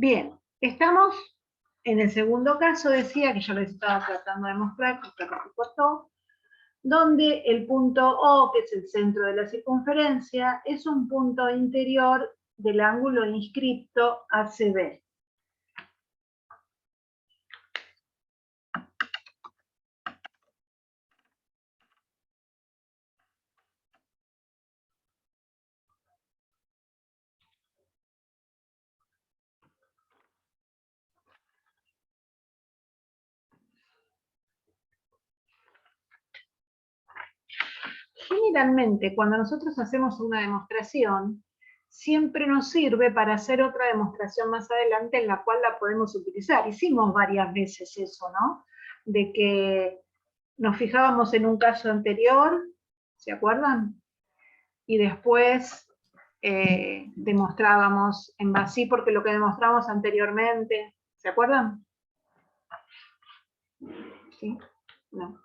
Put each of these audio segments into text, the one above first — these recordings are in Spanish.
Bien, estamos en el segundo caso, decía, que yo les estaba tratando de mostrar, que se cortó, donde el punto O, que es el centro de la circunferencia, es un punto interior del ángulo inscripto ACB. Generalmente, cuando nosotros hacemos una demostración, siempre nos sirve para hacer otra demostración más adelante en la cual la podemos utilizar. Hicimos varias veces eso, ¿no? De que nos fijábamos en un caso anterior, ¿se acuerdan? Y después demostrábamos en base, porque lo que demostramos anteriormente, ¿se acuerdan? ¿Sí? No.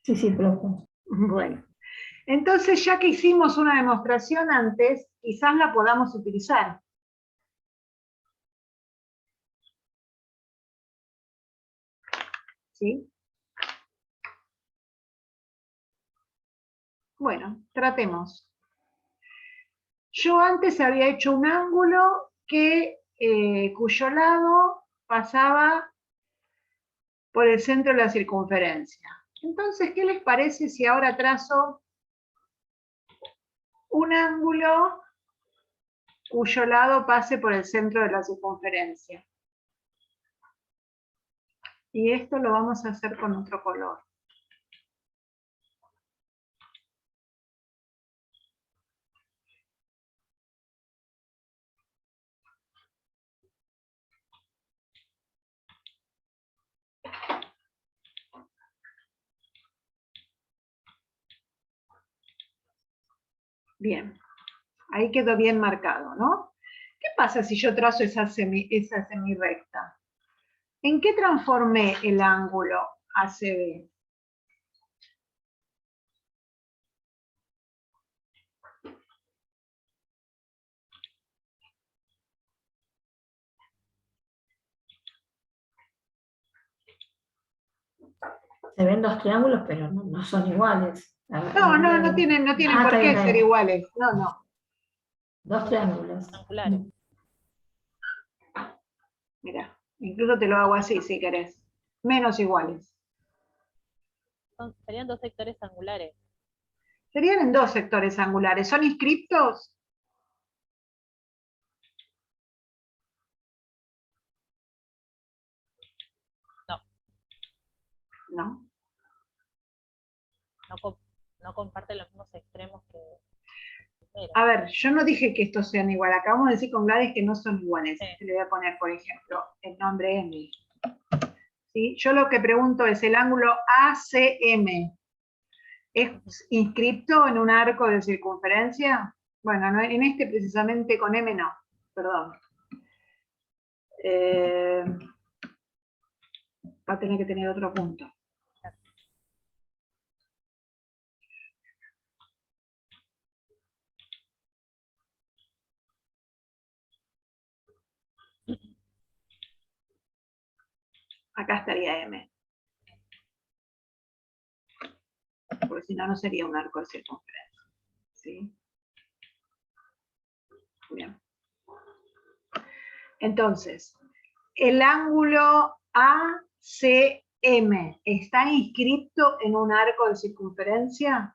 Sí, profe. Bueno. Entonces, ya que hicimos una demostración antes, quizás la podamos utilizar. ¿Sí? Bueno, tratemos. Yo antes había hecho un ángulo cuyo lado pasaba por el centro de la circunferencia. Entonces, ¿qué les parece si ahora trazo un ángulo cuyo lado pase por el centro de la circunferencia? Y esto lo vamos a hacer con otro color. Bien, ahí quedó bien marcado, ¿no? ¿Qué pasa si yo trazo esa semirrecta? ¿En qué transformé el ángulo ACB? Se ven dos triángulos, pero no son iguales. No tienen por qué ser iguales. No. Dos triángulos. Angulares. Mira, incluso te lo hago así si querés. Menos iguales. Serían dos sectores angulares. Serían en dos sectores angulares. ¿Son inscriptos? No. No comparten los mismos extremos que... A ver, yo no dije que estos sean iguales. Acabamos de decir con Gladys que no son iguales. Sí. Le voy a poner, por ejemplo, el nombre M. ¿Sí? Yo lo que pregunto es, ¿el ángulo ACM es inscripto en un arco de circunferencia? Bueno, no, en este precisamente con M no, perdón. Va a tener que tener otro punto. Acá estaría M. Porque si no, no sería un arco de circunferencia. ¿Sí? Bien. Entonces, el ángulo ACM está inscrito en un arco de circunferencia.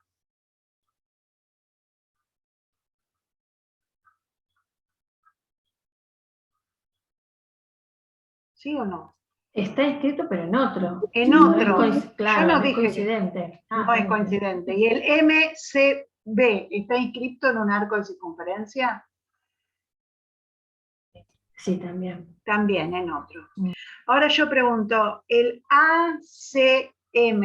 ¿Sí o no? Está escrito, pero en otro. En No otro. es Yo no dije coincidente. no es coincidente. ¿Y el MCB está inscrito en un arco de circunferencia? Sí, también. También en otro. Ahora yo pregunto, el ACM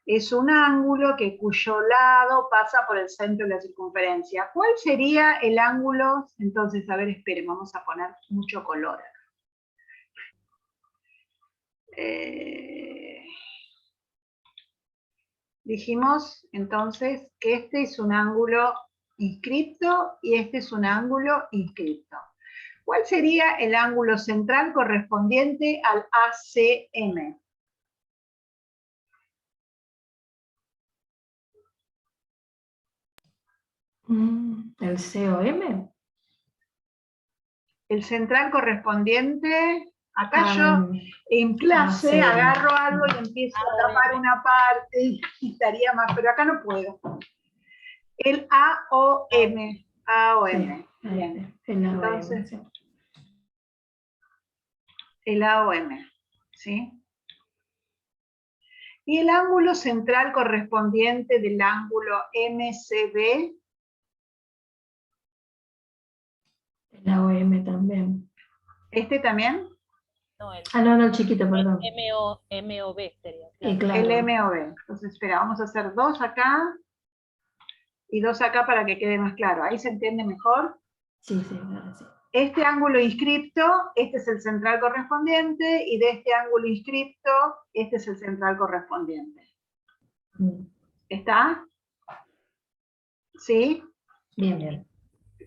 es un ángulo cuyo lado pasa por el centro de la circunferencia. ¿Cuál sería el ángulo? Entonces, a ver, esperen, vamos a poner mucho color. Dijimos entonces que este es un ángulo inscripto y este es un ángulo inscripto. ¿Cuál sería el ángulo central correspondiente al ACM? ¿El COM? El central correspondiente, acá yo en clase ACM. agarro algo y empiezo a tapar una parte y estaría más, pero acá no puedo. El AOM. AOM. Bien. Entonces, el AOM. ¿Sí? Y el ángulo central correspondiente del ángulo MCB. El AOM también. ¿Este también? No, el no, el chiquito, perdón. MOB sería. Y Claro. claro. El MOB. Entonces, espera, vamos a hacer 2 acá y 2 acá para que quede más claro. ¿Ahí se entiende mejor? Sí, ahora sí. Este ángulo inscripto, este es el central correspondiente, y de este ángulo inscripto, este es el central correspondiente. ¿Está? ¿Sí? Bien.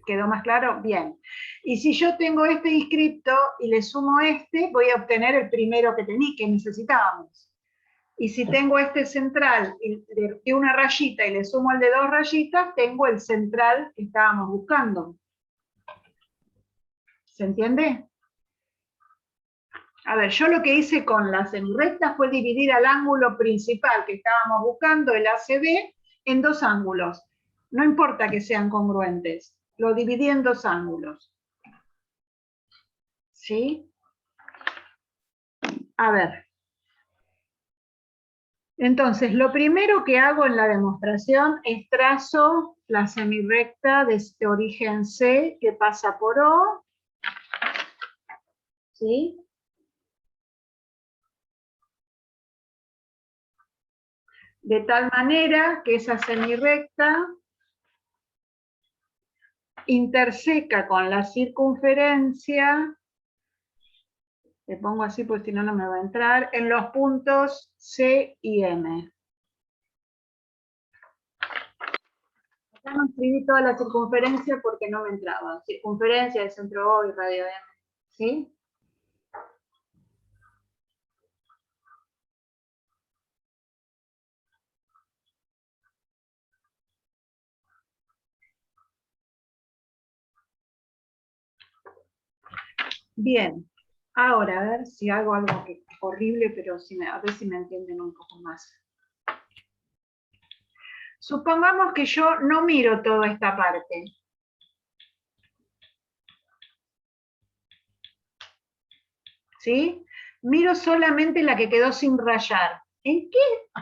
¿Quedó más claro? Bien. Y si yo tengo este inscripto y le sumo este, voy a obtener el primero que necesitábamos. Y si tengo este central de una rayita y le sumo el de 2 rayitas, tengo el central que estábamos buscando. ¿Se entiende? A ver, yo lo que hice con la semirrecta fue dividir al ángulo principal que estábamos buscando, el ACB, en 2 ángulos. No importa que sean congruentes, lo dividí en 2 ángulos. ¿Sí? A ver. Entonces, lo primero que hago en la demostración es trazo la semirrecta de este origen C que pasa por O. ¿Sí? De tal manera que esa semirrecta interseca con la circunferencia, le pongo así porque si no, no me va a entrar, en los puntos C y M. Acá no escribí toda la circunferencia porque no me entraba. Circunferencia del centro O y radio M. ¿Sí? Bien, ahora a ver si hago algo que horrible, pero a ver si me entienden un poco más. Supongamos que yo no miro toda esta parte. ¿Sí? Miro solamente la que quedó sin rayar. ¿En qué?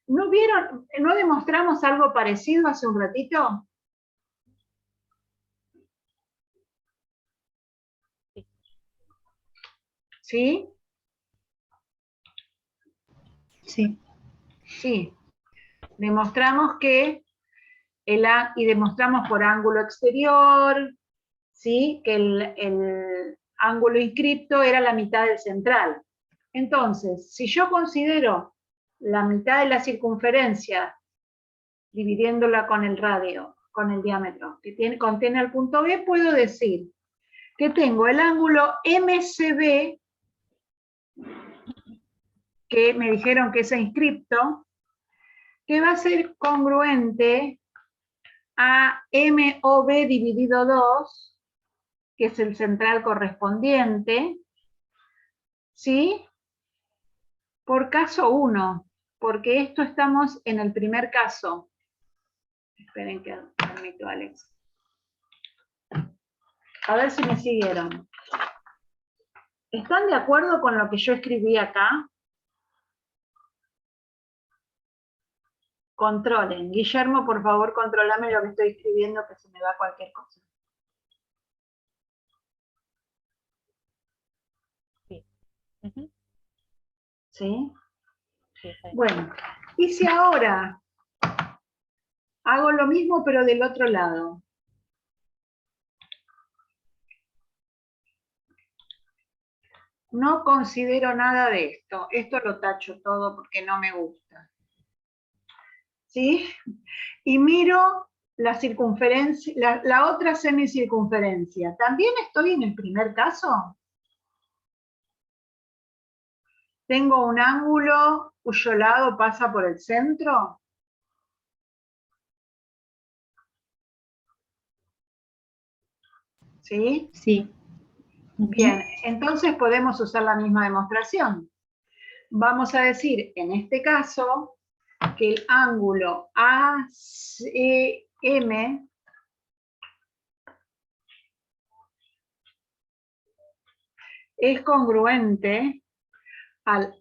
¿No vieron? ¿No demostramos algo parecido hace un ratito? ¿Sí? Sí. Sí. Demostramos que y demostramos por ángulo exterior, ¿sí? Que el ángulo inscripto era la mitad del central. Entonces, si yo considero la mitad de la circunferencia, dividiéndola con el radio, con el diámetro que contiene el punto B, puedo decir que tengo el ángulo MCB, que me dijeron que es inscripto, que va a ser congruente a MOB dividido 2, que es el central correspondiente, ¿sí? Por caso 1, porque esto estamos en el primer caso. Esperen que permito, Alex. A ver si me siguieron. ¿Están de acuerdo con lo que yo escribí acá? Controlen. Guillermo, por favor, controlame lo que estoy escribiendo, que se me va cualquier cosa. Sí. ¿Sí? Sí, bueno, y si ahora hago lo mismo, pero del otro lado. No considero nada de esto. Esto lo tacho todo porque no me gusta. ¿Sí? Y miro la circunferencia, la otra semicircunferencia. ¿También estoy en el primer caso? ¿Tengo un ángulo cuyo lado pasa por el centro? ¿Sí? Sí. Bien, entonces podemos usar la misma demostración. Vamos a decir, en este caso, que el ángulo ACM es congruente al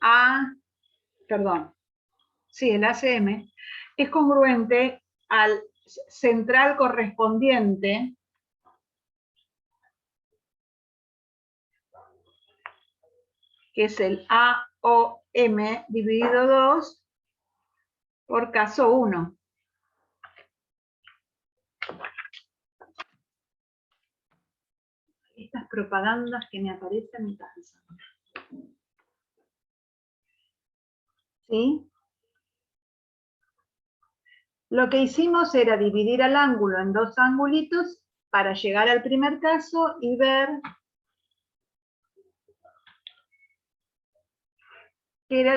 el ACM es congruente al central correspondiente que es el AOM dividido 2 por caso 1. Estas propagandas que me aparecen me cansan. ¿Sí? Lo que hicimos era dividir al ángulo en dos angulitos para llegar al primer caso y ver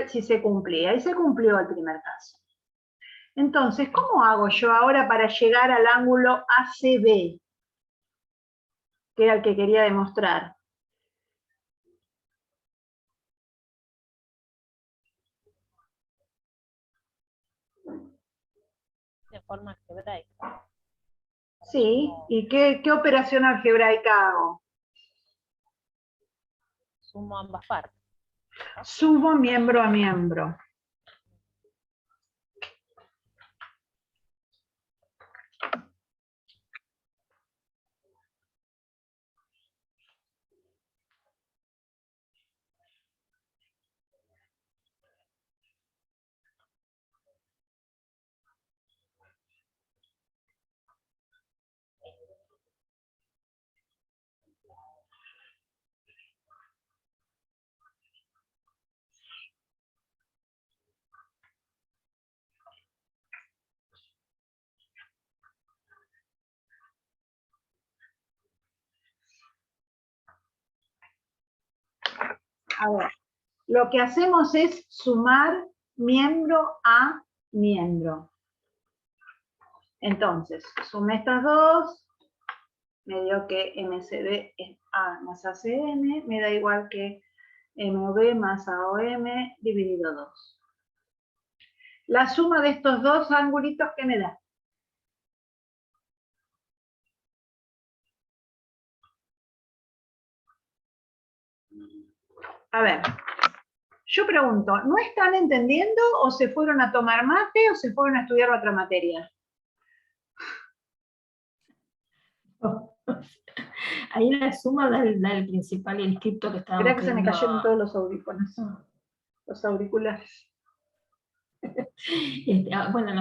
si se cumplía. Y se cumplió el primer caso. Entonces, ¿cómo hago yo ahora para llegar al ángulo ACB? Que era el que quería demostrar. De forma algebraica. Sí, ¿y qué operación algebraica hago? Sumo ambas partes. Sumo miembro a miembro. A ver, lo que hacemos es sumar miembro a miembro. Entonces, sumé estas dos, me dio que MCB es A más ACM, me da igual que MOB más AOM dividido 2. La suma de estos dos angulitos, ¿qué me da? A ver, yo pregunto, ¿no están entendiendo o se fueron a tomar mate o se fueron a estudiar otra materia? Ahí la suma da el principal y el cripto que estábamos Creo que se me viendo. cayeron todos los audífonos, los auriculares. Bueno,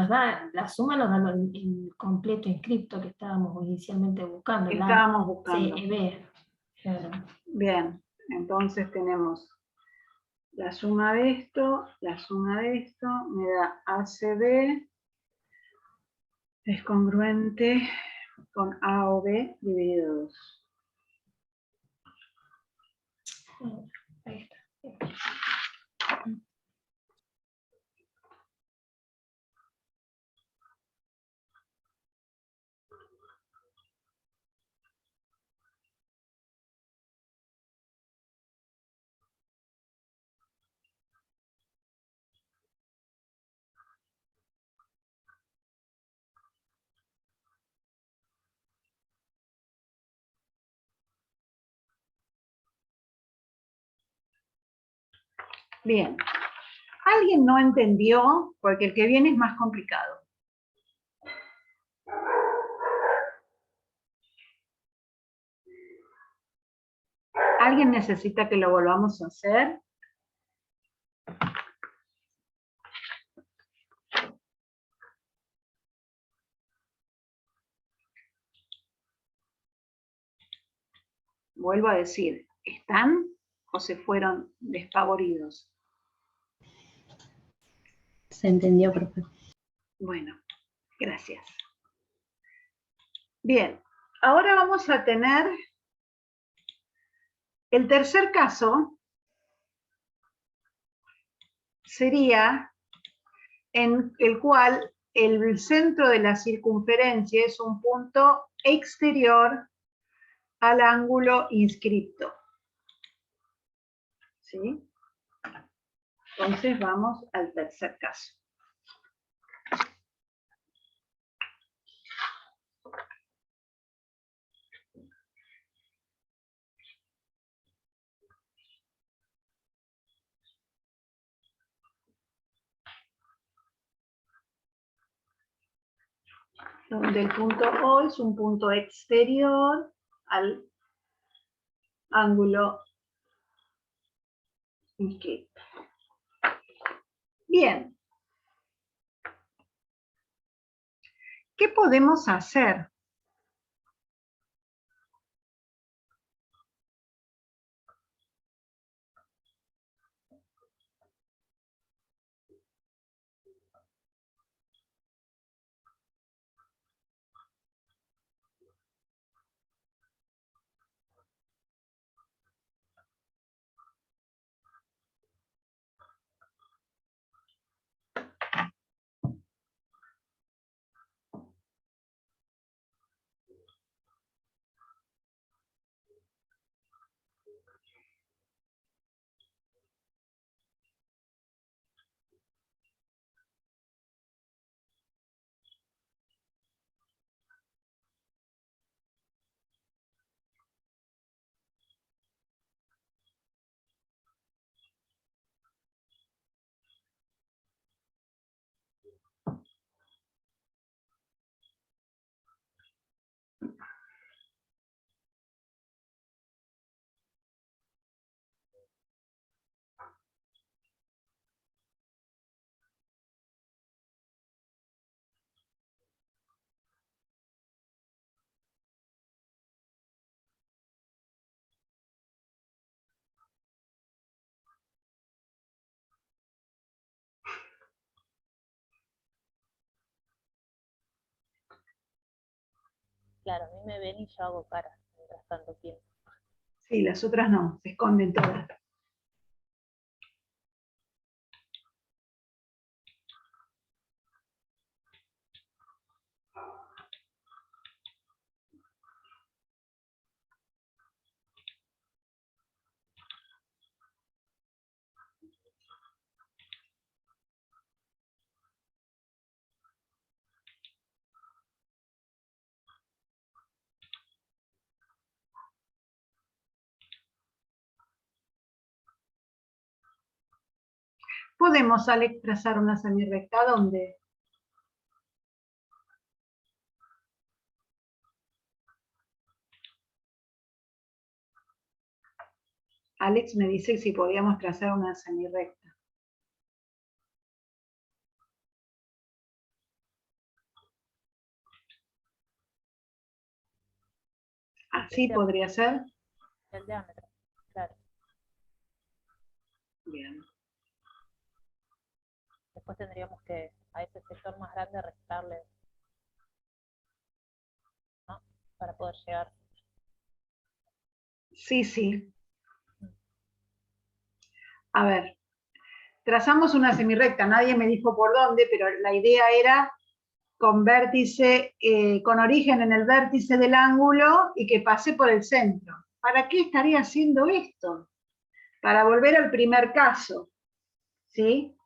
la suma nos da el completo inscripto que estábamos inicialmente buscando. Estábamos buscando. CEB. Claro. Bien, entonces tenemos la suma de esto, me da ACB, es congruente con AOB dividido 2. Ahí está. Bien, ¿alguien no entendió? Porque el que viene es más complicado. ¿Alguien necesita que lo volvamos a hacer? Vuelvo a decir, ¿están o se fueron despavoridos? Se entendió, profe. Bueno, gracias. Bien, ahora vamos a tener el tercer caso, sería en el cual el centro de la circunferencia es un punto exterior al ángulo inscripto. ¿Sí? Entonces vamos al tercer caso. Donde el punto O es un punto exterior al ángulo inscripto. Bien. ¿Qué podemos hacer? Claro, a mí me ven y yo hago cara mientras tanto pienso. Sí, las otras no, se esconden todas. Podemos, Alex, trazar una semirrecta donde Alex me dice si podíamos trazar una semirrecta. Así podría ser. El diámetro, claro. Bien. Después tendríamos que a ese sector más grande restarle, ¿no? Para poder llegar. Sí, sí. A ver, trazamos una semirrecta, nadie me dijo por dónde, pero la idea era con vértice, con origen en el vértice del ángulo y que pase por el centro. ¿Para qué estaría haciendo esto? Para volver al primer caso, ¿sí?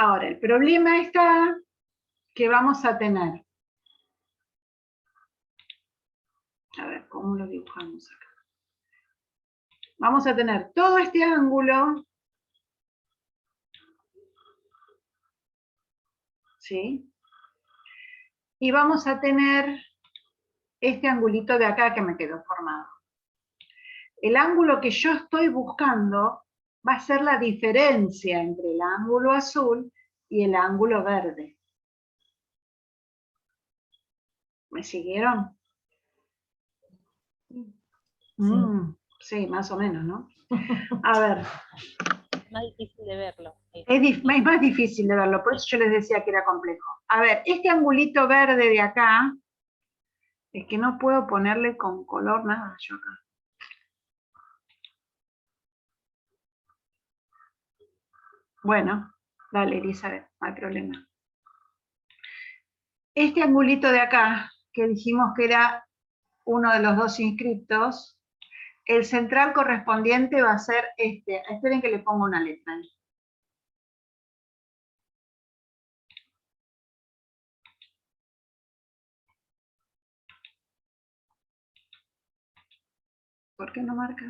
Ahora, el problema está que vamos a tener. A ver, ¿cómo lo dibujamos acá? Vamos a tener todo este ángulo, ¿sí? Y vamos a tener este angulito de acá que me quedó formado. El ángulo que yo estoy buscando va a ser la diferencia entre el ángulo azul y el ángulo verde. ¿Me siguieron? Sí. Sí, más o menos, ¿no? A ver. Es más difícil de verlo. Es más difícil de verlo, por eso yo les decía que era complejo. A ver, este angulito verde de acá Es que no puedo ponerle con color nada yo acá. Bueno, dale, Elizabeth, no hay problema. Este angulito de acá, que dijimos que era uno de los dos inscriptos, el central correspondiente va a ser este. Esperen que le pongo una letra ahí. ¿Por qué no marca?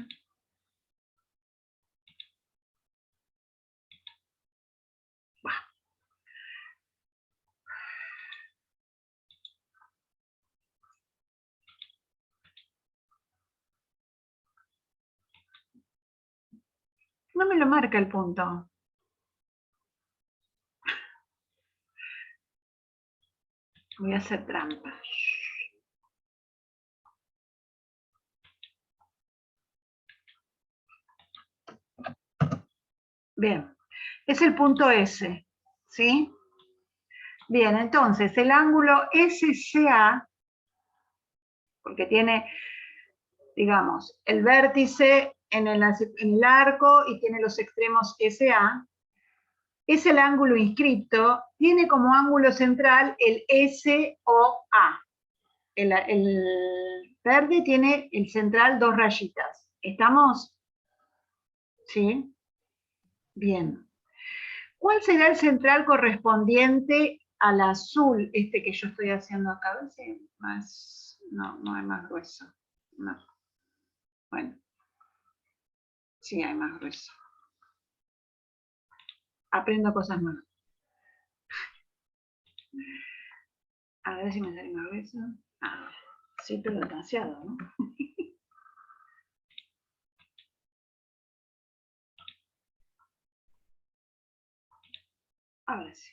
No me lo marca el punto. Voy a hacer trampa. Bien, es el punto S, ¿sí? Bien, entonces el ángulo SCA, porque tiene, digamos, el vértice en el arco y tiene los extremos SA, es el ángulo inscripto, tiene como ángulo central el SOA. El verde tiene el central 2 rayitas. ¿Estamos? ¿Sí? Bien. ¿Cuál será el central correspondiente al azul, este que yo estoy haciendo acá? A ver si más, no hay más grueso. No. Bueno. Sí, hay más grueso. Aprendo cosas nuevas. A ver si me sale más grueso. Ah, sí, pero demasiado, ¿no? A ver si.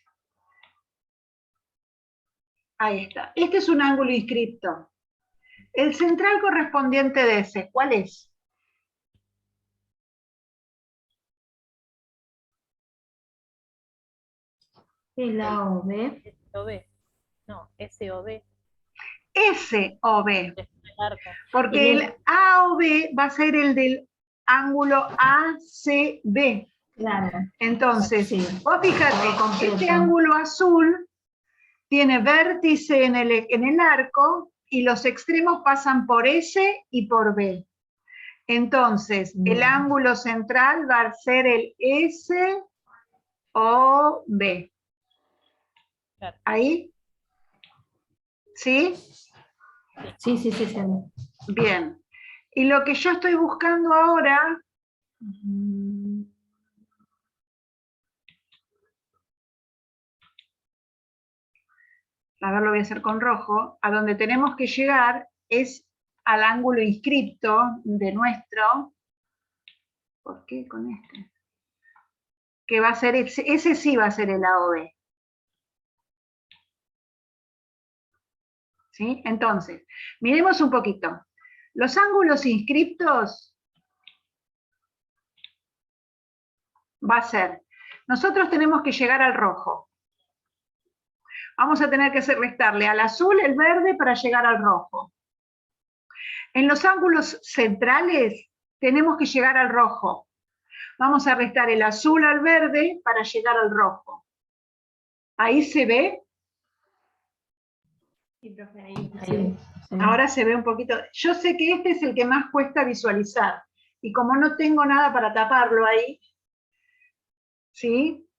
Ahí está. Este es un ángulo inscripto. El central correspondiente de ese, ¿cuál es? El AOB. SOB. No, SOB. SOB. El arco. Porque el AOB va a ser el del ángulo ACB. Claro. Entonces, Sí. vos fíjate, este ángulo azul tiene vértice en el arco y los extremos pasan por S y por B. Entonces, el ángulo central va a ser el SOB. Claro. ¿Ahí? ¿Sí? Sí. Bien. Y lo que yo estoy buscando ahora... A ver, lo voy a hacer con rojo. A donde tenemos que llegar es al ángulo inscripto de nuestro... ¿Por qué con este? Que va a ser, ese sí va a ser el AOB. ¿Sí? Entonces, miremos un poquito. Los ángulos inscriptos va a ser, nosotros tenemos que llegar al rojo. Vamos a tener que restarle al azul el verde para llegar al rojo. En los ángulos centrales tenemos que llegar al rojo. Vamos a restar el azul al verde para llegar al rojo. ¿Ahí se ve? Sí, profe, ahí. Ahora se ve un poquito. Yo sé que este es el que más cuesta visualizar. Y como no tengo nada para taparlo ahí, ¿sí?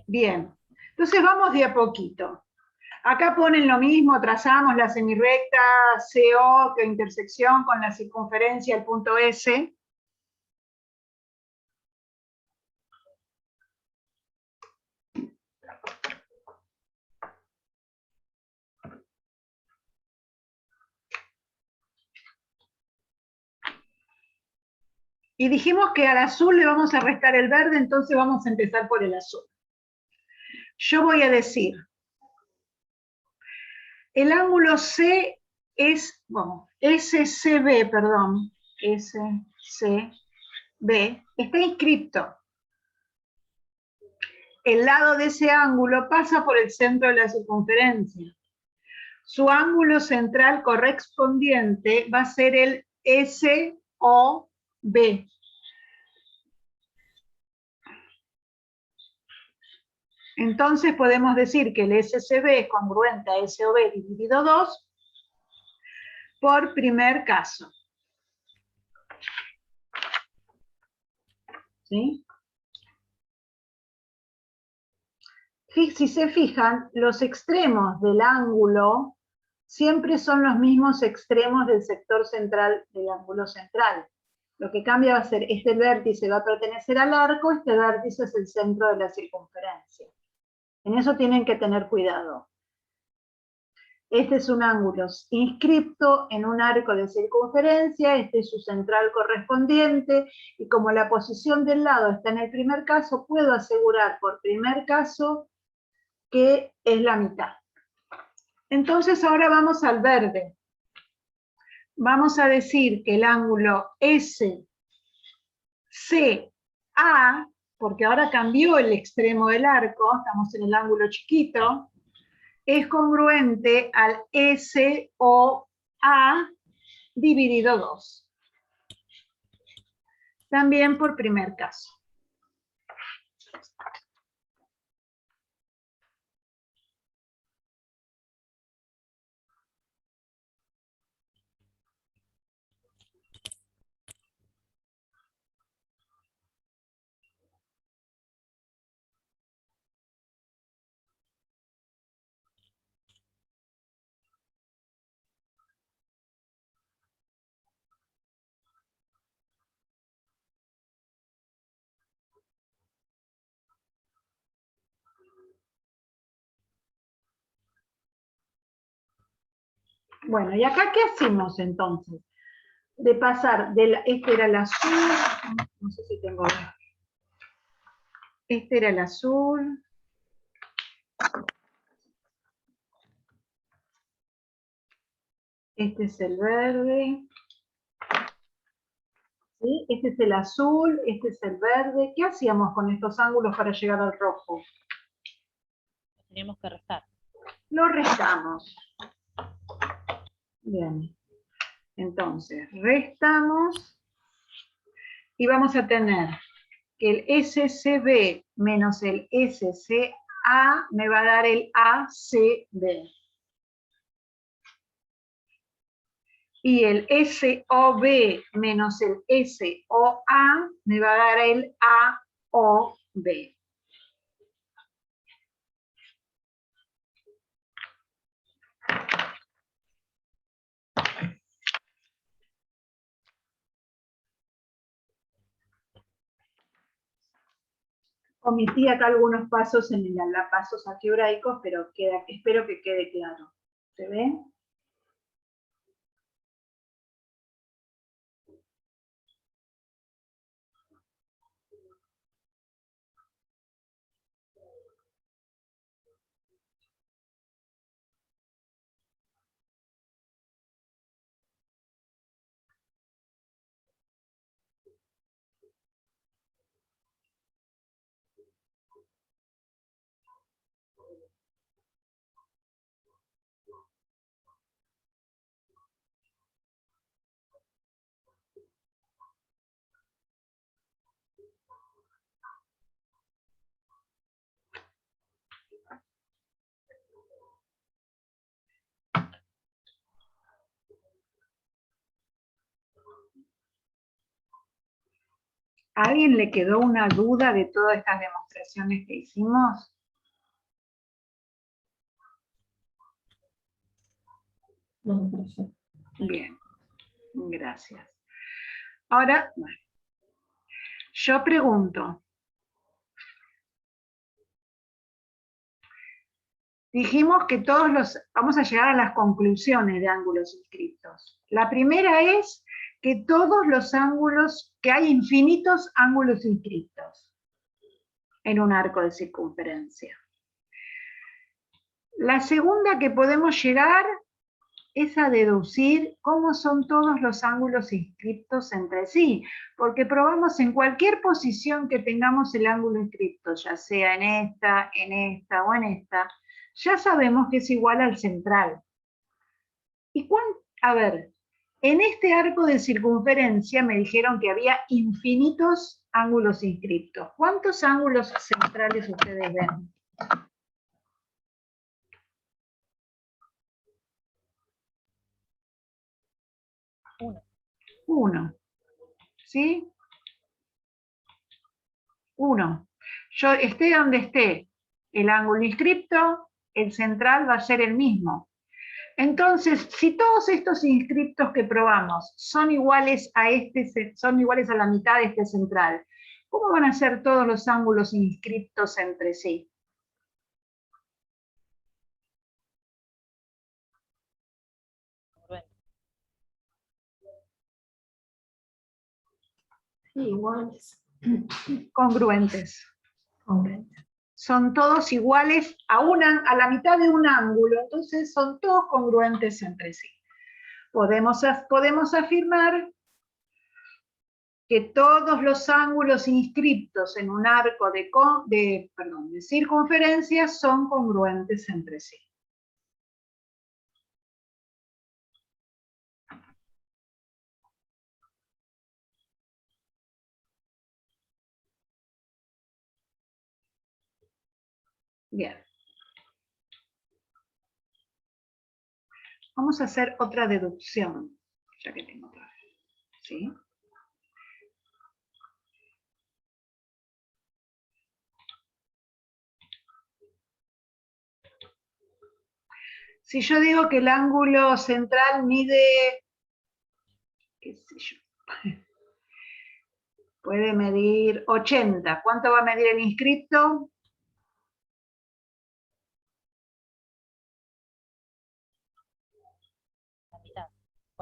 Bien. Entonces vamos de a poquito. Acá ponen lo mismo, trazamos la semirrecta CO, que intersección con la circunferencia, el punto S. Y dijimos que al azul le vamos a restar el verde, entonces vamos a empezar por el azul. Yo voy a decir, el ángulo C es, bueno, SCB, perdón, SCB, está inscripto. El lado de ese ángulo pasa por el centro de la circunferencia. su ángulo central correspondiente va a ser el SOB. Entonces podemos decir que el SCB es congruente a SOB dividido 2 por primer caso. ¿Sí? Si se fijan, los extremos del ángulo siempre son los mismos extremos del sector central del ángulo central. Lo que cambia va a ser, este vértice va a pertenecer al arco, este vértice es el centro de la circunferencia. En eso tienen que tener cuidado. Este es un ángulo inscripto en un arco de circunferencia, este es su central correspondiente, y como la posición del lado está en el primer caso, puedo asegurar por primer caso que es la mitad. Entonces ahora vamos al verde. Vamos a decir que el ángulo SCA, porque ahora cambió el extremo del arco, estamos en el ángulo chiquito, es congruente al SOA dividido 2. También por primer caso. Bueno, ¿y acá qué hacemos entonces? De pasar, este era el azul, no sé si tengo... Este era el azul. Este es el verde. ¿Sí? Este es el azul, este es el verde. ¿Qué hacíamos con estos ángulos para llegar al rojo? Teníamos que restar. Lo restamos. Bien. Entonces, restamos y vamos a tener que el SCB menos el SCA me va a dar el ACB. Y el SOB menos el SOA me va a dar el AOB. Omití acá algunos pasos en el pasos algebraicos, pero espero que quede claro. ¿Se ve? ¿A alguien le quedó una duda de todas estas demostraciones que hicimos? No, profesor. Bien, gracias. Ahora, bueno, yo pregunto. Dijimos que vamos a llegar a las conclusiones de ángulos inscriptos. La primera es que todos los ángulos, que hay infinitos ángulos inscriptos en un arco de circunferencia. La segunda que podemos llegar es a deducir cómo son todos los ángulos inscriptos entre sí, porque probamos en cualquier posición que tengamos el ángulo inscripto, ya sea en esta o en esta, ya sabemos que es igual al central. ¿Y a ver, en este arco de circunferencia me dijeron que había infinitos ángulos inscriptos. ¿Cuántos ángulos centrales ustedes ven? Uno. ¿Sí? Uno. Yo esté donde esté el ángulo inscripto, el central va a ser el mismo. Entonces, si todos estos inscriptos que probamos son iguales a la mitad de este central, ¿cómo van a ser todos los ángulos inscriptos entre sí? Sí, iguales. Congruentes. Congruentes. Son todos iguales a la mitad de un ángulo, entonces son todos congruentes entre sí. Podemos afirmar que todos los ángulos inscriptos en un arco de circunferencia son congruentes entre sí. Bien. Vamos a hacer otra deducción, ya que tengo otra vez. ¿Sí? Si yo digo que el ángulo central mide, qué sé yo, puede medir 80, ¿cuánto va a medir el inscripto?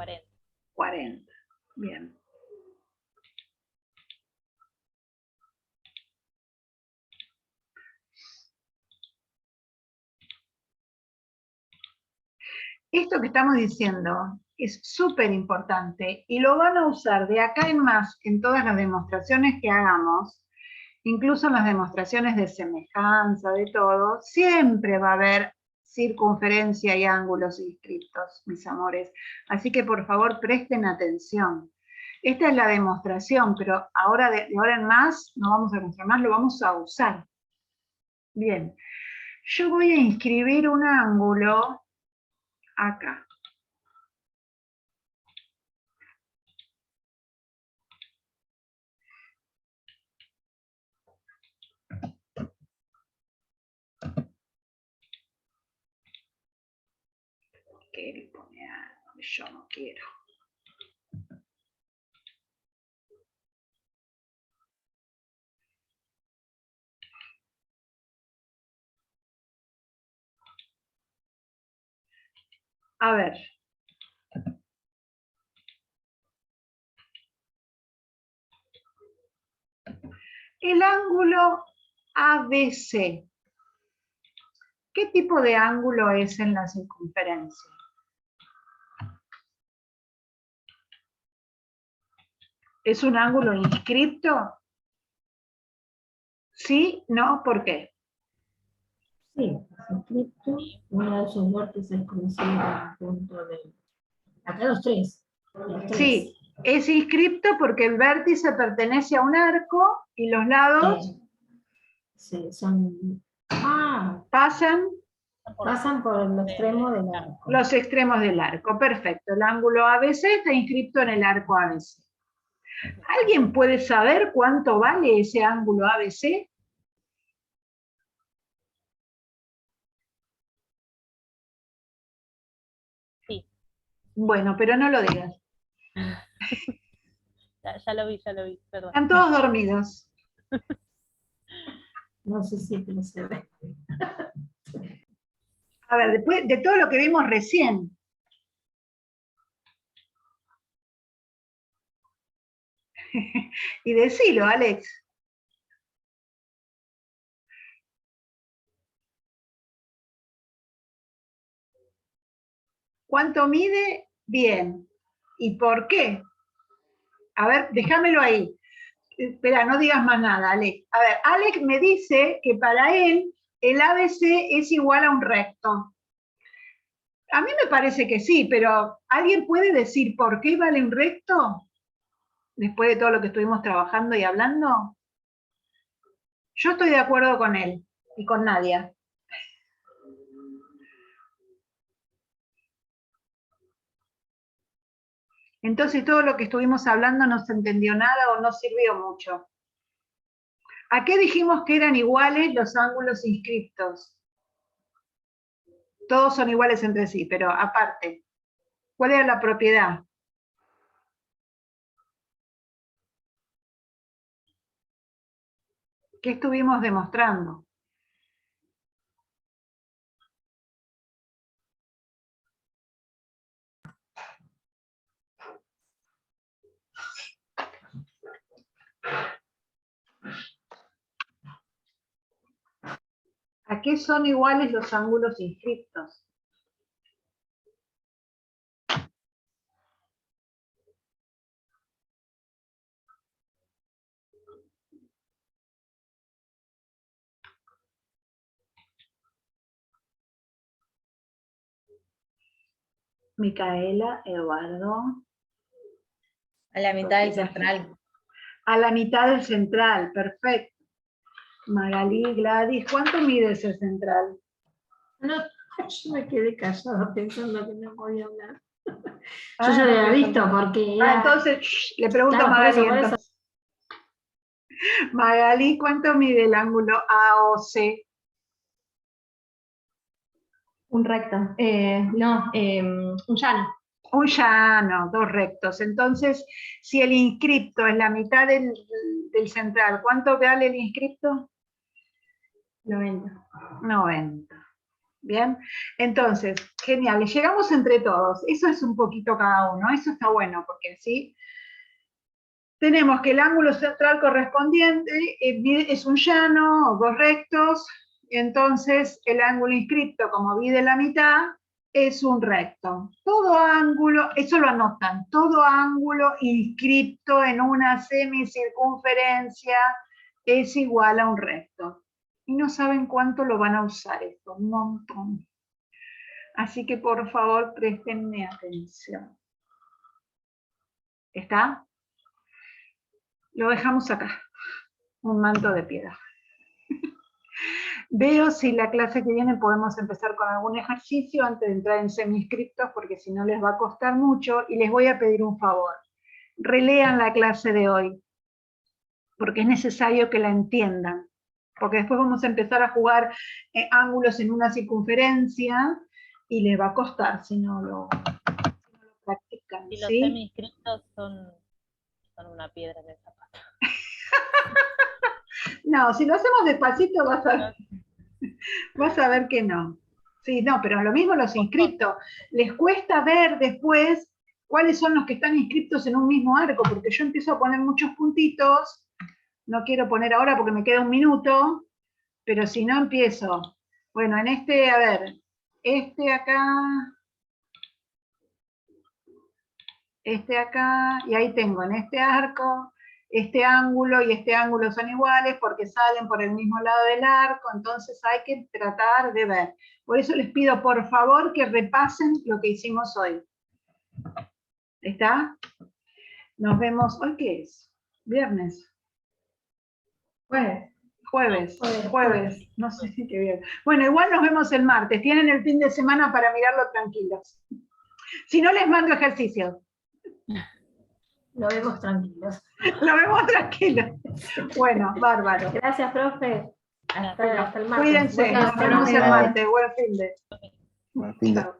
40. 40. Bien. Esto que estamos diciendo es súper importante y lo van a usar de acá en más en todas las demostraciones que hagamos, incluso en las demostraciones de semejanza, de todo, siempre va a haber circunferencia y ángulos inscriptos, mis amores. Así que por favor presten atención. Esta es la demostración, pero ahora de ahora en más no vamos a demostrar más, lo vamos a usar. Bien, yo voy a inscribir un ángulo acá. Que él pone algo que yo no quiero. A ver. El ángulo ABC. ¿Qué tipo de ángulo es en la circunferencia? ¿Es un ángulo inscripto? ¿Sí? ¿No? ¿Por qué? Sí, es inscripto. Uno de sus vértices coincide con el punto de... Acá los tres. Sí, es inscripto porque el vértice pertenece a un arco y los lados Sí, son... pasan por el extremo del arco. los extremos del arco. Perfecto. El ángulo ABC está inscripto en el arco ABC. ¿Alguien puede saber cuánto vale ese ángulo ABC? Sí. Bueno, pero no lo digas. Ya lo vi, perdón. Están todos dormidos. No sé si te lo se ve. A ver, después de todo lo que vimos recién. Y decilo, Alex. ¿Cuánto mide? Bien. ¿Y por qué? A ver, déjamelo ahí. Espera, no digas más nada, Alex. A ver, Alex me dice que para él el ABC es igual a un recto. A mí me parece que sí, pero ¿alguien puede decir por qué vale un recto? Después de todo lo que estuvimos trabajando y hablando. Yo estoy de acuerdo con él y con Nadia. Entonces todo lo que estuvimos hablando no se entendió nada o no sirvió mucho. ¿A qué dijimos que eran iguales los ángulos inscriptos? Todos son iguales entre sí, pero aparte, ¿cuál era la propiedad? ¿Qué estuvimos demostrando? ¿A qué son iguales los ángulos inscriptos? Micaela, Eduardo. A la mitad del central. A la mitad del central, perfecto. Magalí, Gladys, ¿cuánto mide ese central? No, yo me quedé callada pensando que no podía hablar. Yo ya lo había visto porque era... entonces, le pregunto Claro, a Magalí. por eso. Entonces. Magalí, ¿cuánto mide el ángulo AOC? Un recto. Un llano. Un llano, dos rectos. Entonces, si el inscripto es la mitad del central, ¿cuánto vale el inscripto? 90. 90. Bien, entonces, genial, llegamos entre todos. Eso es un poquito cada uno, eso está bueno, porque así tenemos que el ángulo central correspondiente es un llano, o dos rectos, entonces el ángulo inscripto, como mide la mitad, es un recto. Todo ángulo, eso lo anotan, todo ángulo inscripto en una semicircunferencia es igual a un recto. Y no saben cuánto lo van a usar esto, un montón. Así que por favor prestenme atención. ¿Está? Lo dejamos acá, un manto de piedra. Veo si la clase que viene podemos empezar con algún ejercicio antes de entrar en semiscriptos, porque si no les va a costar mucho, y les voy a pedir un favor. Relean la clase de hoy, porque es necesario que la entiendan, porque después vamos a empezar a jugar ángulos en una circunferencia, y les va a costar si no lo practican. Y los ¿sí? semi-inscriptos son una piedra en el zapato. No, si lo hacemos despacito vas a ver que no. Sí, no, pero lo mismo los inscriptos. Les cuesta ver después cuáles son los que están inscriptos en un mismo arco, porque yo empiezo a poner muchos puntitos, no quiero poner ahora porque me queda un minuto, pero si no empiezo. Bueno, en este, a ver, este acá, y ahí tengo en este arco, este ángulo y este ángulo son iguales porque salen por el mismo lado del arco, entonces hay que tratar de ver. Por eso les pido por favor que repasen lo que hicimos hoy. ¿Está? Nos vemos, ¿hoy qué es? ¿Viernes? Jueves, no sé si qué bien. Bueno, igual nos vemos el martes, tienen el fin de semana para mirarlo tranquilos. Si no les mando ejercicios. Lo vemos tranquilos. Lo vemos tranquilo. Bueno, bárbaro. Gracias, profe. Hasta el martes. Cuídense, nos vemos el martes. Buen fin de. Buen fin de. Chao.